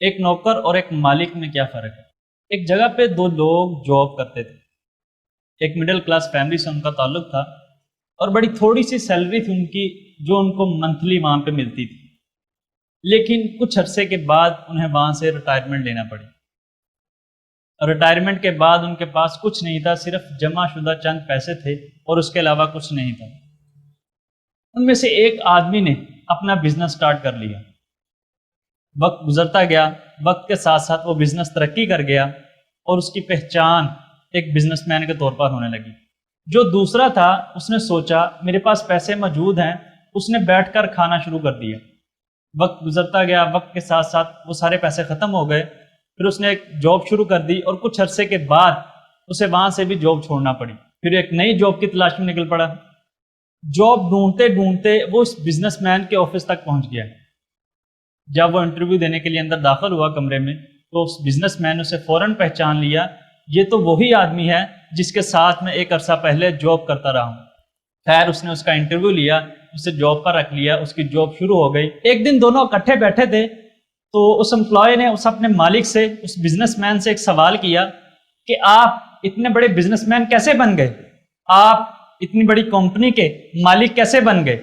ایک نوکر اور ایک مالک میں کیا فرق ہے؟ ایک جگہ پہ دو لوگ جاب کرتے تھے. ایک مڈل کلاس فیملی سے ان کا تعلق تھا اور بڑی تھوڑی سی سیلری تھی ان کی جو ان کو منتھلی وہاں پہ ملتی تھی. لیکن کچھ عرصے کے بعد انہیں وہاں سے ریٹائرمنٹ لینا پڑی. ریٹائرمنٹ کے بعد ان کے پاس کچھ نہیں تھا، صرف جمع شدہ چند پیسے تھے اور اس کے علاوہ کچھ نہیں تھا. ان میں سے ایک آدمی نے اپنا بزنس سٹارٹ کر لیا. وقت گزرتا گیا، وقت کے ساتھ ساتھ وہ بزنس ترقی کر گیا اور اس کی پہچان ایک بزنس مین کے طور پر ہونے لگی. جو دوسرا تھا اس نے سوچا میرے پاس پیسے موجود ہیں، اس نے بیٹھ کر کھانا شروع کر دیا. وقت گزرتا گیا، وقت کے ساتھ ساتھ وہ سارے پیسے ختم ہو گئے. پھر اس نے ایک جاب شروع کر دی اور کچھ عرصے کے بعد اسے وہاں سے بھی جاب چھوڑنا پڑی. پھر ایک نئی جاب کی تلاش میں نکل پڑا. جاب ڈھونڈتے ڈھونڈتے وہ اس بزنس مین کے آفس تک پہنچ گیا. جب وہ انٹرویو دینے کے لیے اندر داخل ہوا کمرے میں تو اس بزنس مین نے اسے فوراً پہچان لیا. یہ تو وہی آدمی ہے جس کے ساتھ میں ایک عرصہ پہلے جاب کرتا رہا ہوں. خیر اس نے اس کا انٹرویو لیا، اسے جاب پر رکھ لیا، اس کی جاب شروع ہو گئی. ایک دن دونوں اکٹھے بیٹھے تھے تو اس امپلائی نے اس اپنے مالک سے، اس بزنس مین سے ایک سوال کیا کہ آپ اتنے بڑے بزنس مین کیسے بن گئے؟ آپ اتنی بڑی کمپنی کے مالک کیسے بن گئے؟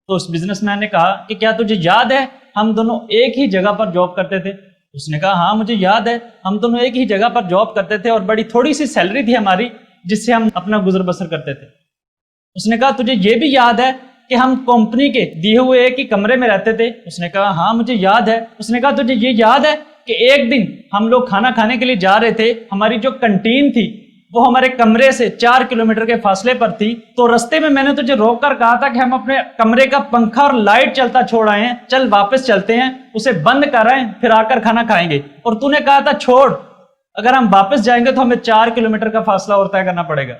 تو اس بزنس مین نے کہا کہ کیا تجھے یاد ہے ہم دونوں ایک ہی جگہ پر جاب کرتے تھے؟ اس نے کہا ہاں مجھے یاد ہے، ہم دونوں ایک ہی جگہ پر جاب کرتے تھے اور بڑی تھوڑی سی سیلری تھی ہماری جس سے ہم اپنا گزر بسر کرتے تھے. اس نے کہا تجھے یہ بھی یاد ہے کہ ہم کمپنی کے دیے ہوئے ایک ہی کمرے میں رہتے تھے؟ اس نے کہا ہاں مجھے یاد ہے. اس نے کہا تجھے یہ یاد ہے کہ ایک دن ہم لوگ کھانا کھانے کے لیے جا رہے تھے، ہماری جو کنٹین تھی وہ ہمارے کمرے سے 4 کلومیٹر کے فاصلے پر تھی، تو رستے میں نے تجھے روک کر کہا تھا کہ ہم اپنے کمرے کا پنکھا اور لائٹ چلتا چھوڑ آئے ہیں، چل واپس چلتے ہیں، اسے بند کر آئے پھر آ کر کھانا کھائیں گے. اور تو نے کہا تھا چھوڑ، اگر ہم واپس جائیں گے تو ہمیں 4 کلومیٹر کا فاصلہ اور طے کرنا پڑے گا.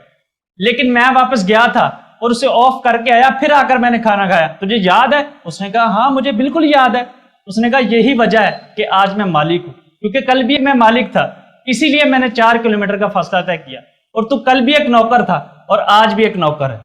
لیکن میں واپس گیا تھا اور اسے آف کر کے آیا، پھر آ کر میں نے کھانا کھایا. تجھے یاد ہے؟ اس نے کہا ہاں مجھے بالکل یاد ہے. اس نے کہا یہی وجہ ہے کہ آج میں مالک ہوں، کیونکہ کل بھی میں مالک تھا، اسی لیے میں نے 4 کلومیٹر کا فاصلہ طے کیا، اور تو کل بھی ایک نوکر تھا اور آج بھی ایک نوکر ہے.